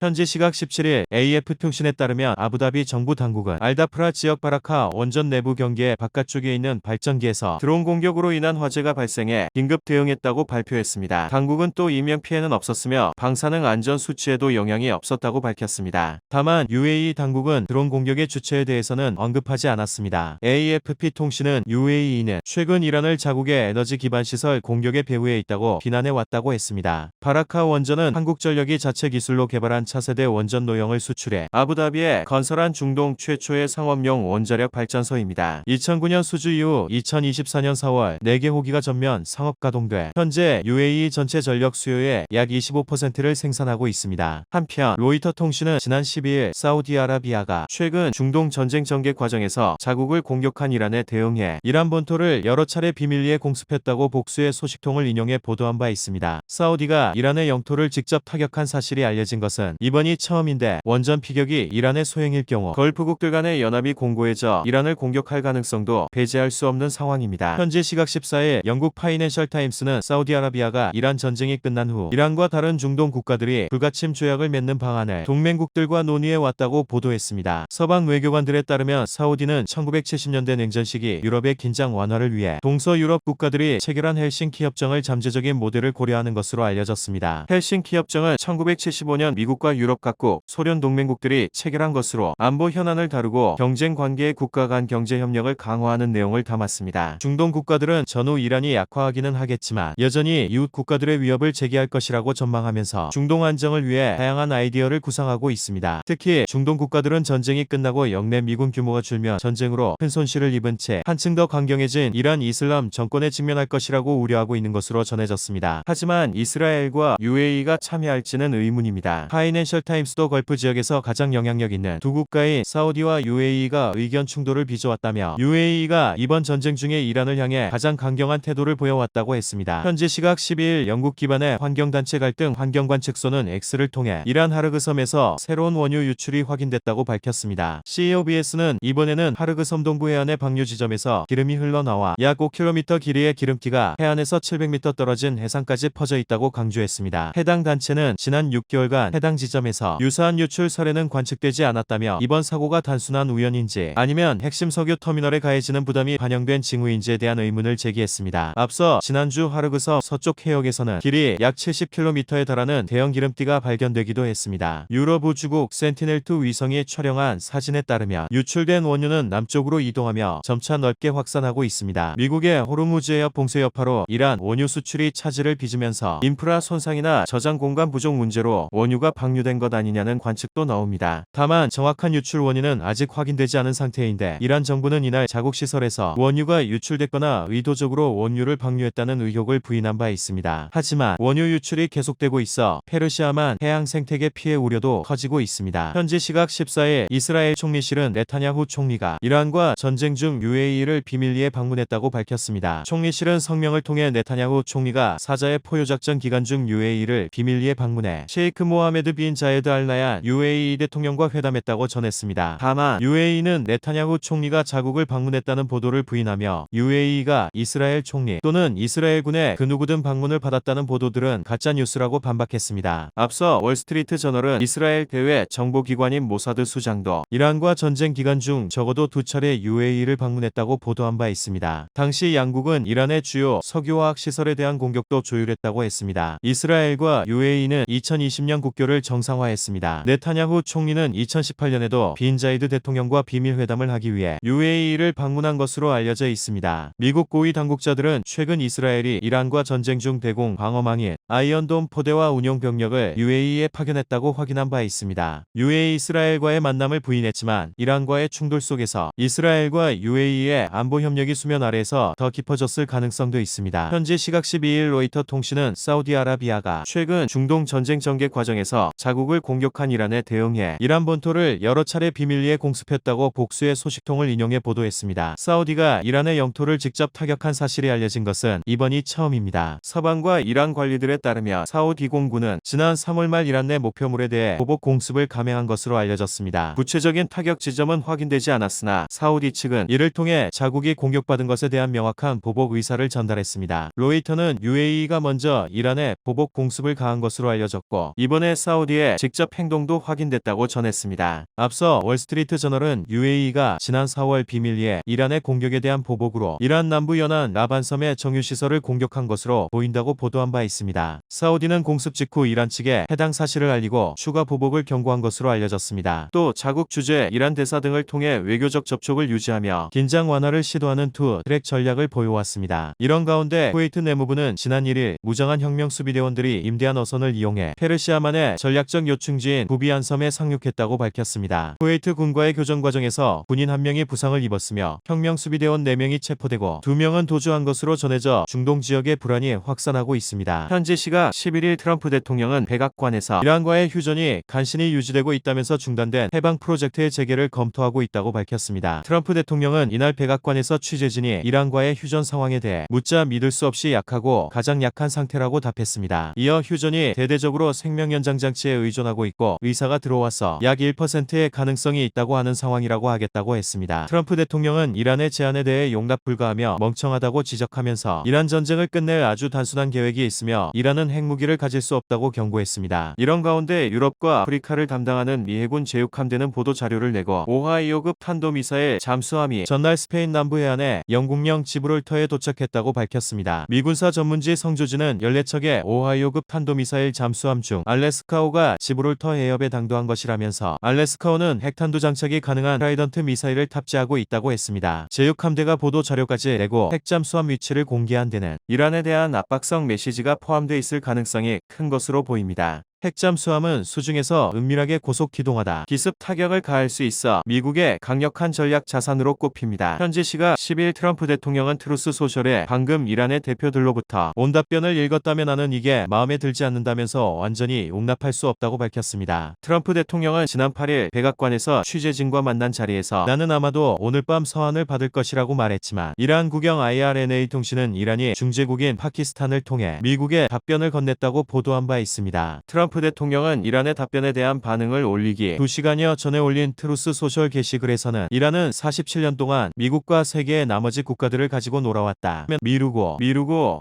현지 시각 17일 AF통신에 따르면 아부다비 정부 당국은 알다프라 지역 바라카 원전 내부 경계 바깥쪽에 있는 발전기에서 드론 공격으로 인한 화재가 발생해 긴급 대응했다고 발표했습니다. 당국은 또 인명피해는 없었으며 방사능 안전 수치에도 영향이 없었다고 밝혔습니다. 다만 UAE 당국은 드론 공격의 주체에 대해서는 언급하지 않았습니다. AFP 통신은 UAE는 최근 이란을 자국의 에너지 기반 시설 공격의 배후에 있다고 비난해왔다고 했습니다. 바라카 원전은 한국전력이 자체 기술로 개발한 차세대 원전 노형을 수출해 아부다비에 건설한 중동 최초의 상업용 원자력 발전소입니다. 2009년 수주 이후 2024년 4월 4개 호기가 전면 상업 가동돼 현재 UAE 전체 전력 수요의 약 25%를 생산하고 있습니다. 한편 로이터 통신은 지난 12일 사우디아라비아가 최근 중동 전쟁 전개 과정에서 자국을 공격한 이란에 대응해 이란 본토를 여러 차례 비밀리에 공습했다고 복수의 소식통을 인용해 보도한 바 있습니다. 사우디가 이란의 영토를 직접 타격한 사실이 알려진 것은 이번이 처음인데 원전 피격이 이란의 소행일 경우 걸프국들 간의 연합이 공고해져 이란을 공격할 가능성도 배제할 수 없는 상황입니다. 현지 시각 14일 영국 파이낸셜 타임스는 사우디아라비아가 이란 전쟁이 끝난 후 이란과 다른 중동 국가들이 불가침 조약을 맺는 방안을 동맹국들과 논의해 왔다고 보도했습니다. 서방 외교관들에 따르면 사우디는 1970년대 냉전 시기 유럽의 긴장 완화를 위해 동서유럽 국가들이 체결한 헬싱키 협정을 잠재적인 모델을 고려하는 것으로 알려졌습니다. 헬싱키 협정은 1975년 미국과 유럽 각국, 소련 동맹국들이 체결한 것으로 안보 현안을 다루고 경쟁 관계의 국가 간 경제 협력을 강화하는 내용을 담았습니다. 중동 국가들은 전후 이란이 약화하기는 하겠지만 여전히 이웃 국가들의 위협을 제기할 것이라고 전망하면서 중동 안정을 위해 다양한 아이디어를 구상하고 있습니다. 특히 중동 국가들은 전쟁이 끝나고 영내 미군 규모가 줄면 전쟁으로 큰 손실을 입은 채 한층 더 강경해진 이란 이슬람 정권에 직면할 것이라고 우려하고 있는 것으로 전해졌습니다. 하지만 이스라엘과 UAE가 참여할지는 의문입니다. 파이낸셜 타임스도 걸프 지역에서 가장 영향력 있는 두 국가인 사우디와 UAE가 의견 충돌을 빚어왔다며 UAE가 이번 전쟁 중에 이란을 향해 가장 강경한 태도를 보여왔다고 했습니다. 현지 시각 12일 영국 기반의 환경단체 갈등 환경관측소는 X를 통해 이란 하르그 섬에서 새로운 원유 유출이 확인됐다고 밝혔습니다. COBS는 이번에는 하르그 섬 동부 해안의 방류 지점에서 기름이 흘러나와 약 5km 길이의 기름기가 해안에서 700m 떨어진 해상까지 퍼져 있다고 강조했습니다. 해당 단체는 지난 6개월간 해당 지점에서 유사한 유출 사례는 관측되지 않았다며 이번 사고가 단순한 우연인지 아니면 핵심 석유 터미널에 가해지는 부담이 반영된 징후인지에 대한 의문을 제기했습니다. 앞서 지난주 하르그섬 서쪽 해역에서는 길이 약 70km에 달하는 대형 기름띠가 발견되기도 했습니다. 유럽 우주국 센티넬2 위성이 촬영한 사진에 따르면 유출된 원유는 남쪽으로 이동하며 점차 넓게 확산하고 있습니다. 미국의 호르무즈 해협 봉쇄 여파로 이란 원유 수출이 차질을 빚으면서 인프라 손상이나 저장 공간 부족 문제로 원유가 방류된 것 아니냐는 관측도 나옵니다. 다만 정확한 유출 원인은 아직 확인되지 않은 상태인데 이란 정부는 이날 자국 시설에서 원유가 유출됐거나 의도적으로 원유를 방류했다는 의혹을 부인한 바 있습니다. 하지만 원유 유출이 계속되고 있어 페르시아만 해양 생태계 피해 우려도 커지고 있습니다. 현지 시각 14일 이스라엘 총리실은 네타냐후 총리가 이란과 전쟁 중 UAE를 비밀리에 방문했다고 밝혔습니다. 총리실은 성명을 통해 네타냐후 총리가 사자의 포효작전 기간 중 UAE를 비밀리에 방문해 셰이크 모하메드 빈 자예드 알 나얀 UAE 대통령과 회담했다고 전했습니다. 다만 UAE는 네타냐후 총리가 자국을 방문했다는 보도를 부인하며 UAE가 이스라엘 총리 또는 이스라엘군의 그 누구든 방문을 받았다는 보도들은 가짜뉴스라고 반박했습니다. 앞서 월스트리트 저널은 이스라엘 대외 정보기관인 모사드 수장도 이란과 전쟁 기간 중 적어도 2차례 UAE를 방문했다고 보도한 바 있습니다. 당시 양국은 이란의 주요 석유화학 시설에 대한 공격도 조율했다고 했습니다. 이스라엘과 UAE는 2020년 국교를 정상화했습니다. 네타냐후 총리는 2018년에도 빈 자이드 대통령과 비밀회담을 하기 위해 UAE를 방문한 것으로 알려져 있습니다. 미국 고위 당국자들은 최근 이스라엘이 이란과 전쟁 중 대공 방어망인 아이언돔 포대와 운용 병력을 UAE에 파견했다고 확인한 바 있습니다. UAE 이스라엘과의 만남을 부인했지만 이란과의 충돌 속에서 이스라엘과 UAE의 안보 협력이 수면 아래에서 더 깊어졌을 가능성도 있습니다. 현지 시각 12일 로이터 통신은 사우디아라비아가 최근 중동 전쟁 전개 과정에서 자국을 공격한 이란에 대응해 이란 본토를 여러 차례 비밀리에 공습했다고 복수의 소식통을 인용해 보도했습니다. 사우디가 이란의 영토를 직접 타격한 사실이 알려진 것은 이번이 처음입니다. 서방과 이란 관리들에 따르면 사우디 공군은 지난 3월 말 이란 내 목표물에 대해 보복 공습을 감행한 것으로 알려졌습니다. 구체적인 타격 지점은 확인되지 않았으나 사우디 측은 이를 통해 자국이 공격받은 것에 대한 명확한 보복 의사를 전달했습니다. 로이터는 UAE가 먼저 이란에 보복 공습을 가한 것으로 알려졌고 이번에 사우디 사우디의 직접 행동도 확인됐다고 전했습니다. 앞서 월스트리트 저널은 UAE가 지난 4월 비밀리에 이란의 공격에 대한 보복으로 이란 남부 연안 라반섬의 정유시설을 공격한 것으로 보인다고 보도한 바 있습니다. 사우디는 공습 직후 이란 측에 해당 사실을 알리고 추가 보복을 경고한 것으로 알려졌습니다. 또 자국 주재 이란 대사 등을 통해 외교적 접촉을 유지하며 긴장 완화를 시도하는 투 트랙 전략을 보여왔습니다. 이런 가운데 쿠웨이트 내무부는 지난 1일 무장한 혁명 수비대원들이 임대한 어선을 이용해 페르시아만의 전략적 요충지인 부비안 섬에 상륙했다고 밝혔습니다. 쿠웨이트 군과의 교전 과정에서 군인 1명이 부상을 입었으며 혁명 수비대원 4명이 체포되고 2명은 도주한 것으로 전해져 중동 지역의 불안이 확산하고 있습니다. 현지 시각 11일 트럼프 대통령은 백악관에서 이란과의 휴전이 간신히 유지되고 있다면서 중단된 해방 프로젝트의 재개를 검토하고 있다고 밝혔습니다. 트럼프 대통령은 이날 백악관에서 취재진이 이란과의 휴전 상황에 대해 묻자 믿을 수 없이 약하고 가장 약한 상태라고 답했습니다. 이어 휴전이 대대적으로 생명 연장 장치에 의존하고 있고 의사가 들어와서 약 1%의 가능성이 있다고 하는 상황이라고 하겠다고 했습니다. 트럼프 대통령은 이란의 제안에 대해 용납 불가하며 멍청하다고 지적하면서 이란 전쟁을 끝낼 아주 단순한 계획이 있으며 이란은 핵무기를 가질 수 없다고 경고했습니다. 이런 가운데 유럽과 아프리카를 담당하는 미 해군 제육함대는 보도 자료를 내고 오하이오급 탄도미사일 잠수함이 전날 스페인 남부 해안에 영국령 지브롤터에 도착했다고 밝혔습니다. 미군사 전문지 성조지는 14척의 오하이오급 탄도미사일 잠수함 중 알래스카호가 지브롤터 해협에 당도한 것이라면서 알래스카호는 핵탄두 장착이 가능한 트라이던트 미사일을 탑재하고 있다고 했습니다. 제육함대가 보도 자료까지 내고 핵잠수함 위치를 공개한 데는 이란에 대한 압박성 메시지가 포함돼 있을 가능성이 큰 것으로 보입니다. 핵잠수함은 수중에서 은밀하게 고속 기동하다 기습 타격을 가할 수 있어 미국의 강력한 전략 자산으로 꼽힙니다. 현지 시각 10일 트럼프 대통령은 트루스 소셜에 방금 이란의 대표들로부터 온 답변을 읽었다며 나는 이게 마음에 들지 않는다면서 완전히 용납할 수 없다고 밝혔습니다. 트럼프 대통령은 지난 8일 백악관에서 취재진과 만난 자리에서 나는 아마도 오늘 밤 서한을 받을 것이라고 말했지만 이란 국영 IRNA 통신은 이란이 중재국인 파키스탄을 통해 미국에 답변을 건넸다고 보도한 바 있습니다. 트럼프 대통령은 이란의 답변에 대한 반응을 올리기 2시간여 전에 올린 트루스 소셜 게시글에서는 이란은 47년 동안 미국과 세계의 나머지 국가들을 가지고 놀아왔다.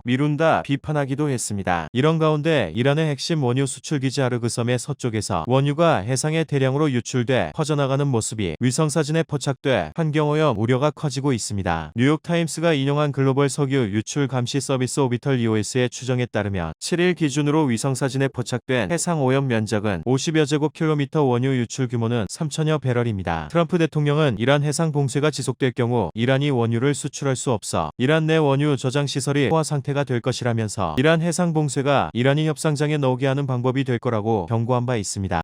미룬다 비판하기도 했습니다. 이런 가운데 이란의 핵심 원유 수출 기지 아르그섬의 서쪽에서 원유가 해상에 대량으로 유출돼 퍼져나가는 모습이 위성사진에 포착돼 환경오염 우려가 커지고 있습니다. 뉴욕타임스가 인용한 글로벌 석유 유출 감시 서비스 오비털 EOS의 추정에 따르면 7일 기준으로 위성사진에 포착된 해상 오염 면적은 50여 제곱킬로미터, 원유 유출 규모는 3천여 배럴입니다. 트럼프 대통령은 이란 해상 봉쇄가 지속될 경우 이란이 원유를 수출할 수 없어 이란 내 원유 저장 시설이 포화 상태가 될 것이라면서 이란 해상 봉쇄가 이란이 협상장에 나오게 하는 방법이 될 거라고 경고한 바 있습니다.